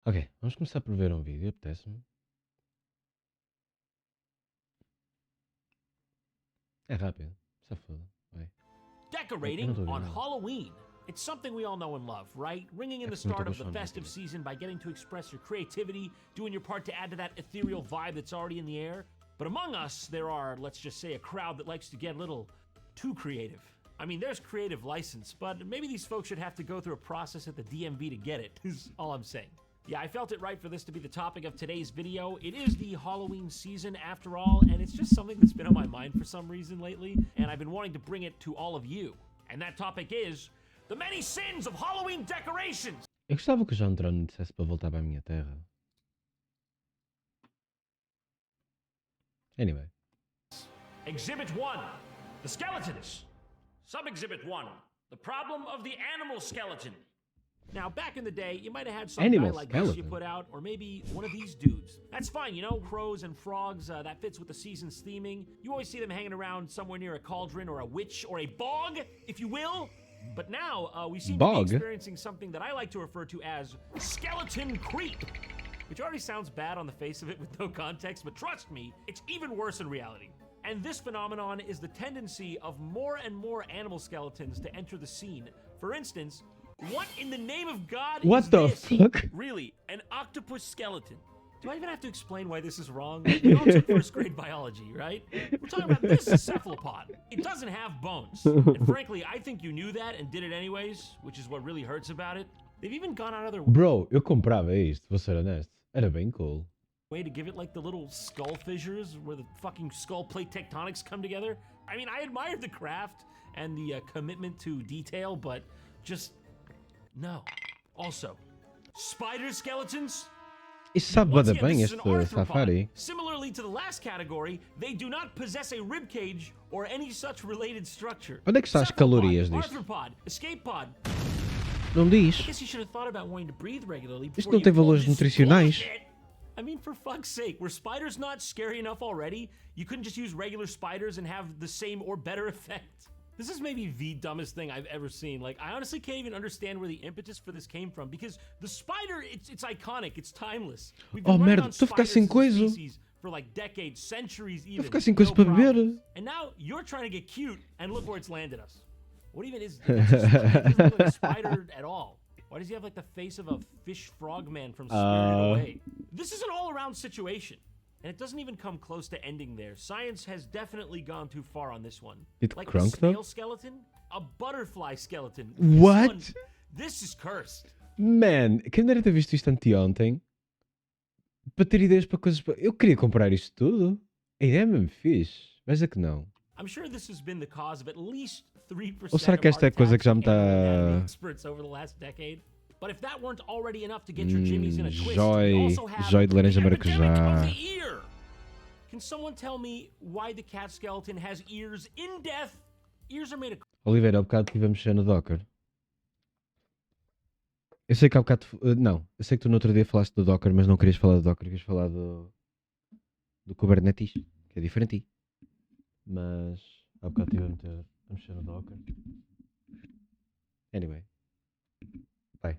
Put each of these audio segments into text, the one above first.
Ok, vamos começar por ver um vídeo, apetece-me. É rápido, só foda. Vai. Eu não Decorating estou a ouvir on nada. Halloween. It's something we all know and love, right? Ringing in É the porque não estou start com of os the fones festive aqui. season by getting to express your creativity, doing your part to add to that ethereal vibe that's already in the air. But among us, there are, let's just say, a crowd that likes to get a little too creative. I mean, there's creative license, but maybe these folks should have to go through a process at the DMV to get it, is all I'm saying. Yeah, I felt it right for this to be the topic of today's video. It is the Halloween season after all, and it's just something that's been on my mind for some reason lately, and I've been wanting to bring it to all of you. And that topic is the many sins of Halloween decorations. Eu gostava que o jontron me dissesse para voltar para a minha terra. Anyway. Exhibit 1, the skeletons. Sub-exhibit 1, the problem of the animal skeleton. Now, back in the day, you might have had some Animal guy like this you skeleton? put out, or maybe one of these dudes. That's fine, you know, crows and frogs, that fits with the season's theming. You always see them hanging around somewhere near a cauldron or a witch or a bog, if you will. But now, we seem to Bog? be experiencing something that I like to refer to as skeleton creep. Which already sounds bad on the face of it with no context, but trust me, it's even worse in reality. And this phenomenon is the tendency of more and more animal skeletons to enter the scene. For instance, what in the name of God What is the this? fuck? Really, an octopus skeleton. Do I even have to explain why this is wrong? We all took first grade biology, right? We're talking about this cephalopod. It doesn't have bones. And frankly, I think you knew that and did it anyways, which is what really hurts about it. They've even gone out of their Bro, eu comprava isto, vou ser honesto. Era bem cool. way to give it like the little skull fissures where the fucking skull plate tectonics come together. I mean, I admired the craft and the commitment to detail, but just no. Also, spider skeletons. Isto sabe Once bada again, bem, this is este an arthropod. safari. Similarly to the last category, they do not possess a rib cage or any such related structure. Onde é que está as Cephalopod, calorias disto? arthropod, escape pod. Não diz. I guess you should have thought about wanting to breathe regularly Isto before não you tem pulled valores this nutricionais. bullshit. I mean, for fuck's sake, were spiders not scary enough already? You couldn't just use regular spiders and have the same or better effect? This is maybe the dumbest thing I've ever seen. Like, I honestly can't even understand where the impetus for this came from, because the spider, it's iconic, it's timeless. We've been Oh, running merda, on estou a ficar spiders sem as a coisa. species for like decades, centuries even. Estou a ficar sem no coisa para problem. beber. And now you're trying to get cute, and look where it's landed us. What even is that's just, it doesn't look like a spider at all? Why does he have like the face of a fish frog man from Spirited Away? This is an all-around situation, and it doesn't even come close to ending there. Science has definitely gone too far on this one. It Like a crunk though? snail skeleton, a butterfly skeleton. What? This is cursed. Man, quem dera ter visto isto anteontem para ter ideias para coisas. Eu queria comprar isto tudo. A ideia é mesmo fixe. Mas é que não. I'm sure this has been the cause of at least 3% Ou será que of esta é a heart coisa que já me attacks in animal está. anatomy experts over the last decade? But if that weren't already enough to get your jimmies in a twist, we Joy. also have Joy de laranja the epidemic maracujá. of the ear. Can someone tell me why the cat skeleton has ears in death? Ears are made of Oliveira, há bocado estive a mexer no Docker. Eu sei que há bocado. Não, eu sei que tu no outro dia falaste do Docker, mas não querias falar do Docker, querias falar do Kubernetes, que é diferente. Mas há bocado estive a mexer no Docker. Anyway. Bye.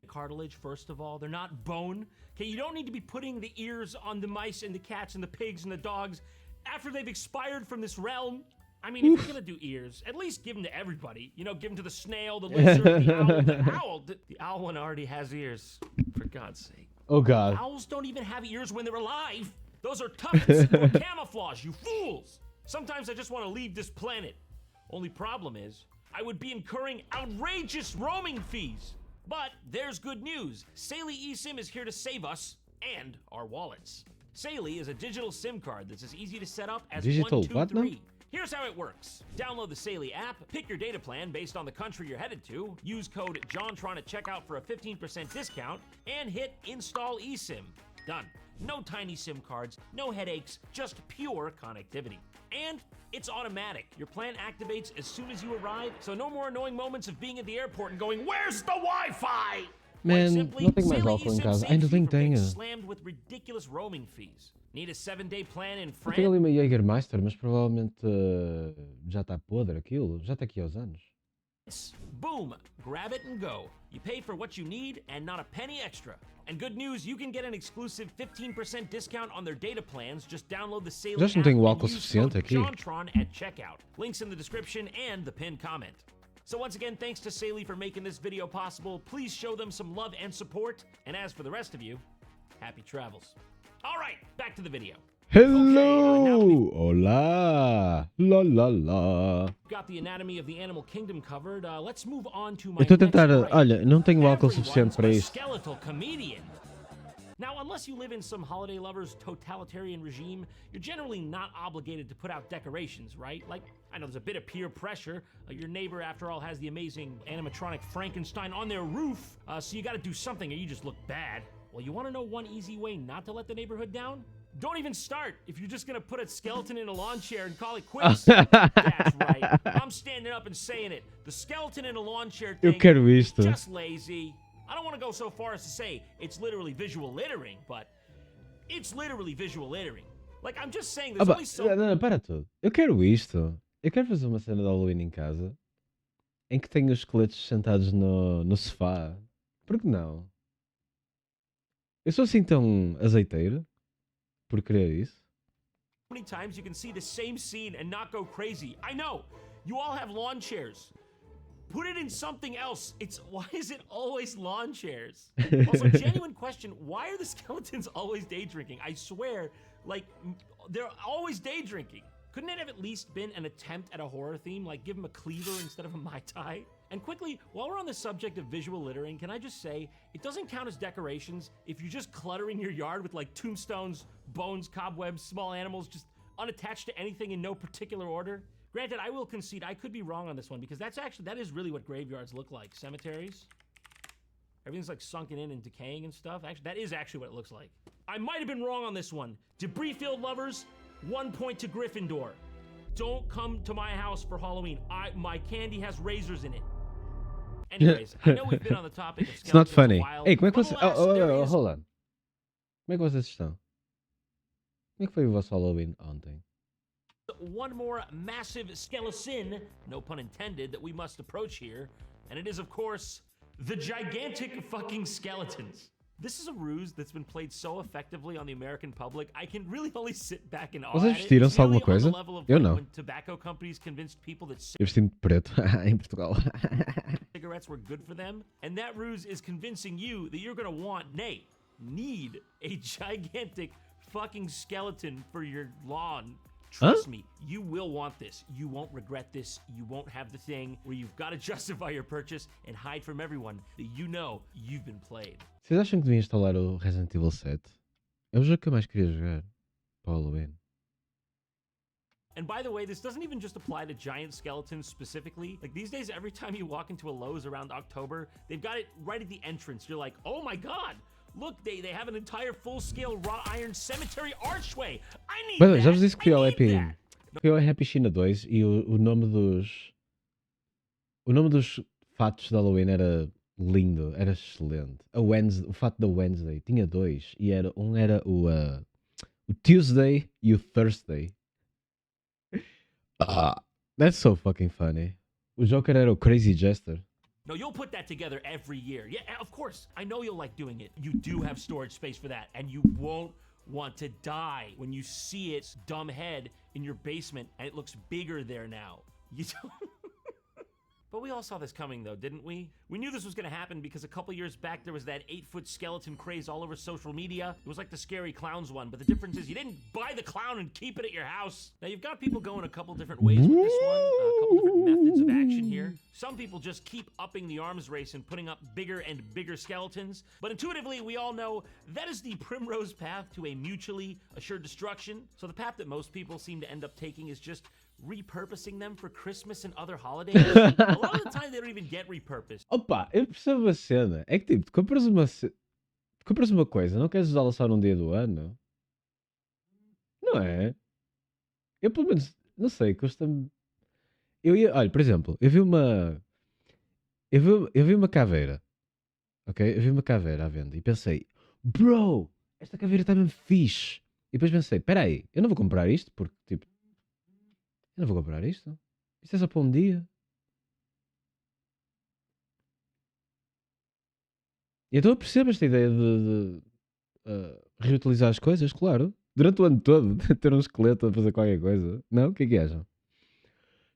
cartilage, first of all. They're not bone. Okay, you don't need to be putting the ears on the mice and the cats and the pigs and the dogs after they've expired from this realm. I mean, if you're gonna do ears, at least give them to everybody. You know, give them to the snail, the lizard, the owl. The owl one already has ears, for God's sake. Oh God. Owls don't even have ears when they're alive. Those are tufteds or camouflage, you fools. Sometimes I just want to leave this planet. Only problem is, I would be incurring outrageous roaming fees. But there's good news. Saley eSIM is here to save us and our wallets. Saley is a digital SIM card that's as easy to set up as Digital 1, 2, what now? 3. Here's how it works. Download the Saley app, pick your data plan based on the country you're headed to, use code JONTRON at checkout for a 15% discount, and hit Install eSIM. Done. No tiny SIM cards, no headaches, just pure connectivity. And it's automatic. Your plan activates as soon as you arrive, so no more annoying moments of being at the airport and going, "Where's the Wi-Fi?" Man, Simply, não tenho mais Saley álcool em eSIM casa. saves Ainda you bem from que being tenho. slammed with ridiculous roaming fees. Need a 7-day plan in Eu France? tenho ali uma Jägermeister, mas provavelmente já está podre aquilo. Já está aqui aos anos. Boom, grab it and go. You pay for what you need and not a penny extra. And good news, you can get an exclusive 15% discount on their data plans. Just download the Saley Já não app tenho and álcool use suficiente code aqui. jontron at checkout. Links in the description and the pinned comment. So once again, thanks to Saley for making this video possible. Please show them some love and support. And as for the rest of you, happy travels. All right, back to the video. Hello! Olá! La la la! Got the anatomy of the animal kingdom covered. Let's move on to my Eu estou a tentar. next gripe. Olha, não tenho álcool suficiente Everyone's para a isto. skeletal comedian. Now, unless you live in some holiday lover's totalitarian regime, you're generally not obligated to put out decorations, right? Like, I know there's a bit of peer pressure. Your neighbor, after all, has the amazing animatronic Frankenstein on their roof, so you gotta do something or you just look bad. Well, you wanna know one easy way not to let the neighborhood down? Don't even start if you're just gonna put a skeleton in a lawn chair and call it quits. That's right. I'm standing up and saying it. The skeleton in a lawn chair Eu thing, quero isto. just lazy. I don't want to go so far as to say it's literally visual littering, but it's literally visual littering. Like, I'm just saying there's only so... Não, para tudo. Eu quero isto. Eu quero fazer uma cena de Halloween em casa em que tenho os esqueletos sentados no sofá. Por que não? Eu sou assim tão azeiteiro por querer isso. How many times you can see the same scene and not go crazy? I know. You all have lawn chairs. Put it in something else. Why is it always lawn chairs? Also, genuine question, why are the skeletons always day drinking? I swear, like, they're always day drinking. Couldn't it have at least been an attempt at a horror theme? Like, give them a cleaver instead of a Mai Tai? And quickly, while we're on the subject of visual littering, can I just say, it doesn't count as decorations if you're just cluttering your yard with, like, tombstones, bones, cobwebs, small animals, just unattached to anything in no particular order. Granted, I will concede I could be wrong on this one because that is really what graveyards look like. Cemeteries. Everything's like sunken in and decaying and stuff. Actually, that is actually what it looks like. I might have been wrong on this one. Debris field lovers, 1 point to Gryffindor. Don't come to my house for Halloween. My candy has razors in it. Anyways, I know we've been on the topic of skeletons It's not funny. a while. Ei, como é que but você... alas, there is- hold on. Como é que vocês estão? Como é que foi o vosso Halloween ontem? One more massive skeleton, no pun intended, that we must approach here, and it is, of course, the gigantic fucking skeletons. This is a ruse that's been played so effectively on the American public, I can really only sit back and awe Vocês at it. vestiram-se It's nearly alguma coisa? on the level of, Eu like, não. when tobacco companies convinced people that Eu vesti-me de preto em Portugal. cigarettes were good for them, and that ruse is convincing you that you're gonna want, nay, need a gigantic fucking skeleton for your lawn. Trust me, you will want this. You won't regret this. You won't have the thing where you've got to justify your purchase and hide from everyone that you know you've been played. Vocês acham que devia instalar o Resident Evil 7? É o jogo que eu mais queria jogar para o Halloween. And by the way, this doesn't even just apply to giant skeletons specifically. Like these days, every time you walk into a Lowe's around October, they've got it right at the entrance. You're like, oh my God, look, they have an entire full-scale wrought iron cemetery archway. I need Mas that. já vos disse que fui I ao need Happy... that. Fui ao Happy China 2 e o nome dos... O nome dos fatos de Halloween era lindo, era excelente. O fato da Wednesday tinha dois e era o Tuesday e o Thursday. That's so fucking funny. O Joker era o Crazy Jester. No, you'll put that together every year. Yeah, of course. I know you'll like doing it. You do have storage space for that, and you won't want to die when you see its dumb head in your basement and it looks bigger there now. You don't... But we all saw this coming, though, didn't we? We knew this was going to happen because a couple years back there was that 8-foot skeleton craze all over social media. It was like the Scary Clowns one, but the difference is you didn't buy the clown and keep it at your house. Now, you've got people going a couple different ways with this one, a couple different methods of action here. Some people just keep upping the arms race and putting up bigger and bigger skeletons, but intuitively, we all know that is the primrose path to a mutually assured destruction. So the path that most people seem to end up taking is just repurposing them for Christmas and other holidays. A lot of the time they don't even get repurposed. Opa, eu percebo uma cena. É que tipo, compras uma coisa, não queres usá-la só num dia do ano? Não é? Eu pelo menos, não sei, custa-me... Olha, por exemplo, eu vi uma caveira. Ok? Eu vi uma caveira à venda e pensei, bro, esta caveira está mesmo fixe. E depois pensei, peraí, eu não vou comprar isto porque tipo, eu não vou comprar isto. Isto é só para um dia. Então eu percebo esta ideia de reutilizar as coisas, claro. Durante o ano todo, ter um esqueleto a fazer qualquer coisa. Não? O que é que acham?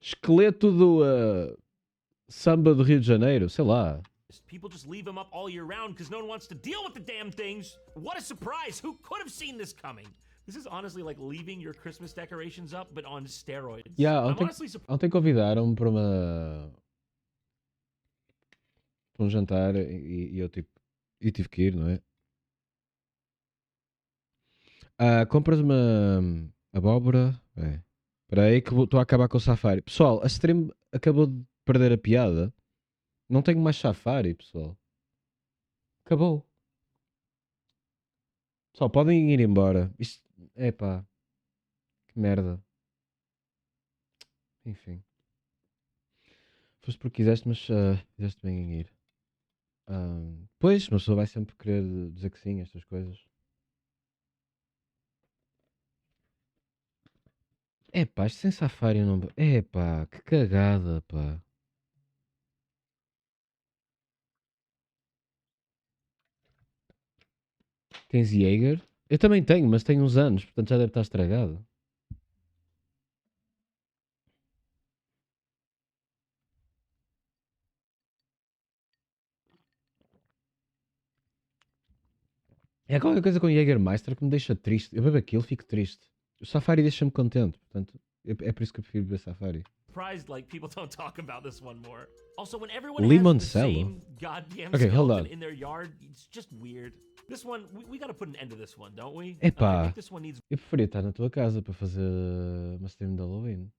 Esqueleto do samba do Rio de Janeiro, sei lá. People just leave them up all year round because no one wants to deal with the damn things. What a surprise! Who could have seen this coming? This is honestly like leaving your Christmas decorations up, but on steroids. Yeah, I'm honestly surprised. ontem convidaram-me para um jantar e eu tipo. E tive que ir, não é? Compras uma abóbora. É. Espera aí que estou a acabar com o safari. Pessoal, a stream acabou de perder a piada. Não tenho mais safari, pessoal. Acabou. Pessoal, podem ir embora. Isto. Epá. Que merda. Enfim. Foste porque quiseste, mas fizeste bem em ir. Pois, uma pessoa vai sempre querer dizer que sim a estas coisas. Epá, isto sem safari não. Epá, que cagada, pá. Tens Jaeger? Eu também tenho, mas tenho uns anos, portanto já deve estar estragado. É qualquer coisa com Jägermeister que me deixa triste. Eu bebo aquilo, fico triste. O Safari deixa-me contente, portanto, é por isso que eu prefiro beber Safari. Surprised like people don't talk about this one more. Also, when everyone has the Limoncello? same goddamn Okay, hold skeleton on. in their yard, it's just weird. This one, we gotta put an end to this one, don't we? I Epá, think this one needs eu preferia estar na tua casa para fazer uma stream de Halloween.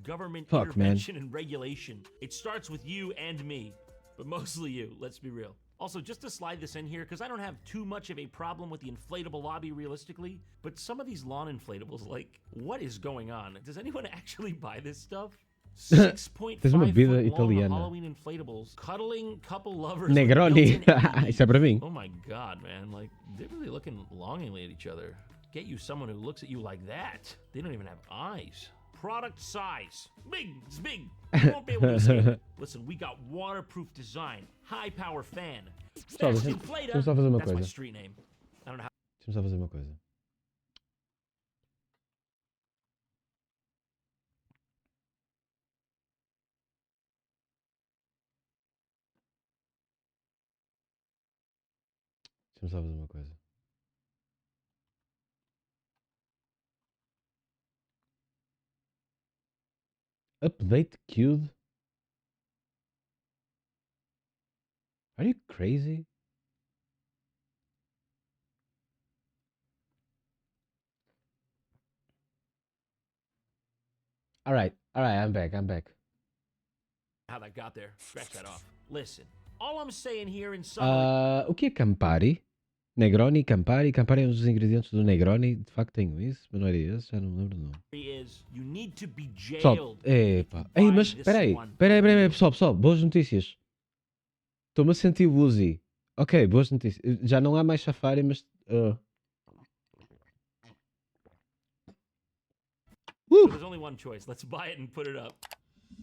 government Fuck, man. intervention and regulation. It starts with you and me, but mostly you, let's be real. Also, just to slide this in here, because I don't have too much of a problem with the inflatable lobby realistically, but some of these lawn inflatables, like, what is going on? Does anyone actually buy this stuff? 6.5 Tens uma bebida foot long italiana. Halloween inflatables, cuddling couple lovers. Negroni. with built-in LED. Isso é para mim. Oh my god, man. Like, they're really looking longingly at each other. Get you someone who looks at you like that. They don't even have eyes. Product size. Big, it's big. You won't be able to escape it. Listen, we got waterproof design, high power fan. Pessoal, Best deixa-me inflator. só fazer uma That's my coisa. street name. I don't know how. Deixa-me só fazer uma coisa. Deixa-me só fazer uma coisa. Update queued? Are you crazy? Alright, I'm back. How that got there. Scratch that off. Listen, all I'm saying here in summary. O que é Campari? Negroni, Campari. Campari é um dos ingredientes do Negroni. De facto tenho isso, mas não era esse, já não me lembro não. Is you need to be Pessoal, jailed. epá. Ei, mas espera aí, pessoal, boas notícias. Estou-me a sentir woozy. Ok, boas notícias. Já não há mais safari, mas... So there's only one choice. Let's buy it and put it up.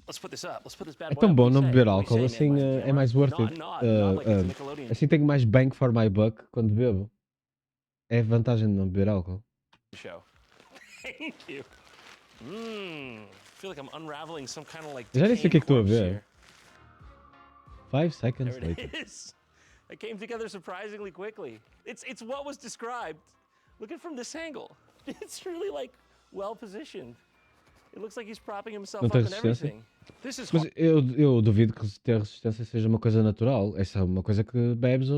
Let's put this up. Let's put this bad É boy tão up. bom What do não you beber say? álcool, What do you say, assim man? é mais worth it. Not like it's a Nickelodeon Assim tenho mais bang for my buck quando bebo. É a vantagem de não beber álcool. show. Thank you. Feel like I'm unraveling some kind of like. Eu já nem sei o que é que estou a corpse ver. here. 5 seconds There later. it is. It came together surprisingly quickly. It's what was described. Look at it from this angle. It's really like well positioned. It looks like he's propping himself Não up tem and resistência? everything. This is Mas eu duvido que ter resistência seja uma coisa natural. Essa é uma coisa que bebes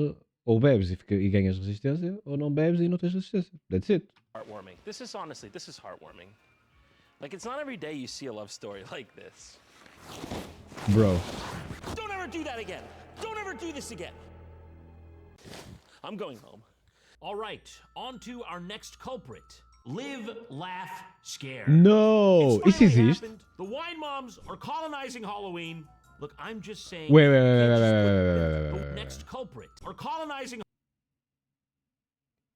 ou bebes e ganhas resistência, ou não bebes e não tens resistência. That's it. heartwarming. This is heartwarming. Like it's not every day you see a love story like this. Bro. Don't ever do that again. Don't ever do this again. I'm going home. All right, on to our next culprit. Live, laugh, scare. No! It's Isso finally existe? happened. The wine moms are colonizing Halloween. Look, I'm just saying. Wait. The next culprit are colonizing.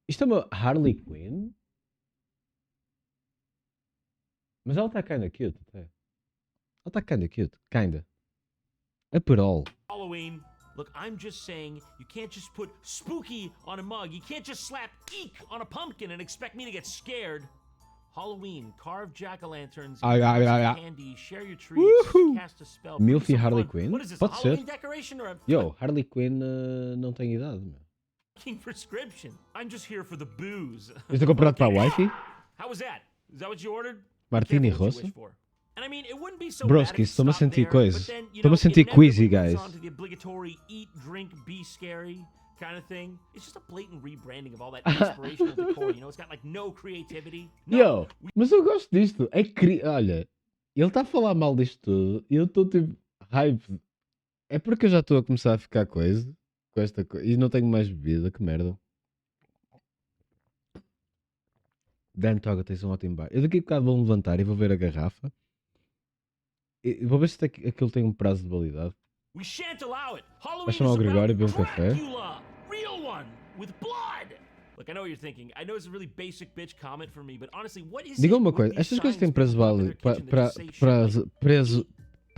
Isto é uma Harley Quinn? Mas ela está kinda cute até. Ela está kinda cute. Kinda. A perol. Halloween. Look, I'm just saying you can't just put spooky on a mug. You can't just slap eek on a pumpkin and expect me to get scared. Halloween, carve jack-o'-lanterns, candy, share your treats, cast a spell. Milf e Harley Quinn? What is this, Pode a ser. Halloween decoration or a Yo, Harley Quinn não tem idade, meu. fucking prescription? I'm just here for the booze. Eu estou comprado para a wifi. How was that? Is that what you ordered? Martini Careful what you Rosso. wish for. And I mean, it wouldn't be so Broski, bad if estou-me a you stopped sentir there, coisa. but then, you Estou-me a know, sentir it queasy, inevitably moves guys. on to the obligatory eat, drink, be scary kind of thing. It's just a blatant rebranding of all that inspirational decor. You know, it's got like no creativity. No, Yo, mas eu gosto disto. Olha, ele está a falar mal disto tudo e eu estou tipo hype. É porque eu já estou a começar a ficar coisa com esta coisa e não tenho mais bebida, que merda. Dan Toga, tens um ótimo bar. Eu daqui a bocado vou levantar e vou ver a garrafa. E vou ver se aquilo tem um prazo de validade. we shan't allow it. Halloween Vai chamar o is about Gregório e beber um café. Dracula, real one with blood. Look, I know what you're thinking. I know it's a really basic bitch comment for me, but honestly, what is Diga it uma with coisa, these estas coisas signs têm prazo people put up in válido. their kitchen that just say shit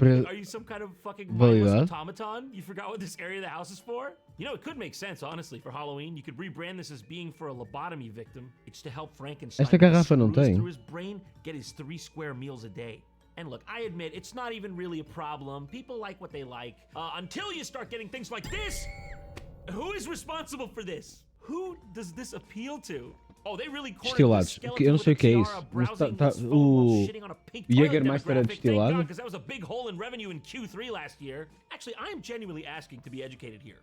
like, are you some kind of fucking mindless Validade. automaton? You forgot what this area of the house is for? You know, it could make sense, honestly, for Halloween. You could rebrand this as being for a lobotomy victim. It's to help Frankenstein Esta get the garrafa não screws tem. through his brain, get his 3 square meals a day. And look, I admit, it's not even really a problem. People like what they like. Until you start getting things like this! Who is responsible for this? Who does this appeal to? Oh, they really cornered Destilados. this skeleton Eu não with sei a o que é tiara isso, mas browsing tá- his phone while o shitting on a pink Jägermeister toilet é demographic. Thank destilado? God, 'cause that was a big hole in revenue in Q3 last year. Actually, I am genuinely asking to be educated here.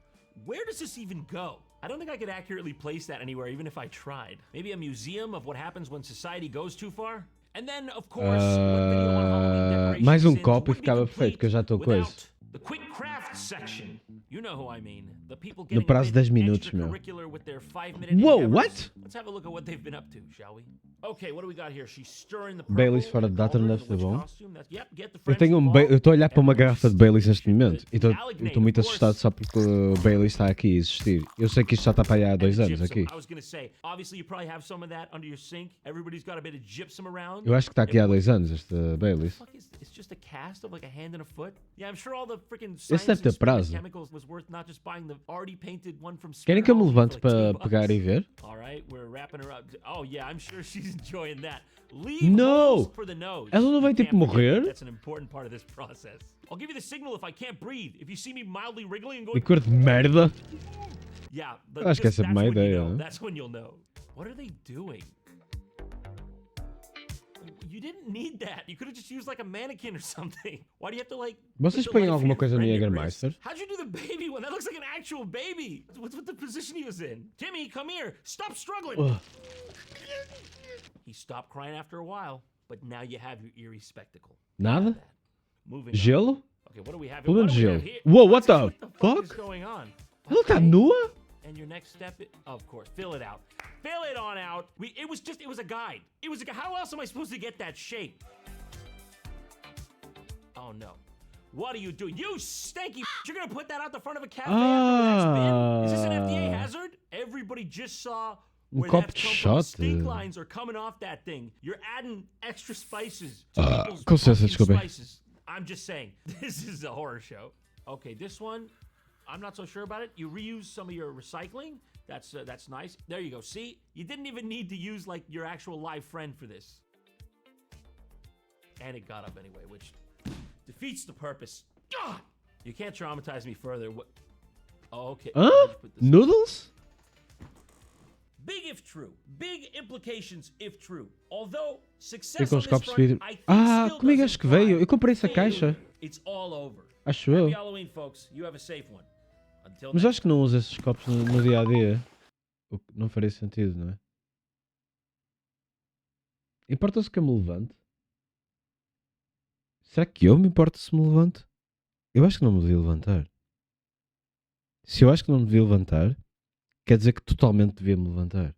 Where does this even go? I don't think I could accurately place that anywhere, even if I tried. Maybe a museum of what happens when society goes too far? And then, of course, what video on Halloween decorations mais sins copo e would be ficava perfeito, que eu já estou com without isso. the quick craft section. You know who I mean. The people No getting prazo a de bit 10 minutos, meu. extracurricular with their 5-minute Whoa, endeavors. what? Let's have a look at what they've been up to, shall we? Okay, what do we got here? She's stirring the Baileys purple fora in de the data não cauldron, deve the ser witch bom. costume. Yep, get the Eu friends tenho involved. eu estou a olhar para uma Everyone garrafa de shit, Baileys neste shit, momento but e estou Allignate, muito of course. assustado só porque o Baileys está aqui a existir. Eu sei que isto já está para aí há 2 And anos gypsum. aqui. I was gonna say, obviously you probably have some of that under your sink. Everybody's got a bit of gypsum around. Eu acho que está aqui há 2 anos este Baileys. Fuck is it's just a cast of like a hand and a foot? Yeah, I'm sure all the freaking Esse science deve ter and prazo. chemicals was worth not just buying the already painted one from Querem que eu me Spirit levante for para like $2. pegar e ver? All right, we're wrapping her up. Oh yeah, I'm sure she's enjoying that. Leave No! holes for the nose. Ela não vai, You tipo, can't forget morrer? that. That's an important part of this process. I'll give you the signal if I can't breathe. If you see me mildly wriggling and going, E cor de merda. yeah, but Acho que just, essa é that's má when you ideia, know. né? That's when you'll know. What are they doing? You didn't need that. You could have just used like a mannequin or something. Why do you have to like? Vocês put the põem light alguma for your coisa no friend at Jägermeister? risk? How'd you do the baby one? That looks like an actual baby. What's with the position he was in? Timmy, come here. Stop struggling. Ugh. He stopped crying after a while, but now you have your eerie spectacle. Nada? Moving on. Gelo? Okay, what do we have? Pelo What menos do we have gelo. here? Whoa, what What the fuck is fuck? going on? Ela está Okay. nua? And your next step, of course, fill it out. Fill it on out. It was a guide. It was a guide. How else am I supposed to get that shape? Oh no. What are you doing? You stanky You're gonna put that out the front of a cafe after the next bin? Is this an FDA hazard? Everybody just saw where copo that's de come from. The shot, stink lines are coming off that thing. You're adding extra spices to people's com licença, fucking desculpem. spices. I'm just saying, this is a horror show. Okay, this one, I'm not so sure about it. You reuse some of your recycling. That's nice. There you go. See, you didn't even need to use like your actual live friend for this. And it got up anyway, which defeats the purpose. God! You can't traumatize me further. What? Oh, okay. Hã? Why'd you put this- Noodles? Big if true. Big implications if true. Although E success com on os this copos de front, vidro. I think Ah, still comigo doesn't acho que veio. imply Eu comprei essa failure. caixa. It's all over. Acho eu. Happy Halloween, folks. You have a safe one. Until Mas next acho que não uso esses copos no dia a dia. O que não faria sentido, não é? Importa-se que eu me levante? Será que eu me importo se me levanto? Eu acho que não me devia levantar. Se eu acho que não me devia levantar, quer dizer que totalmente devia me levantar.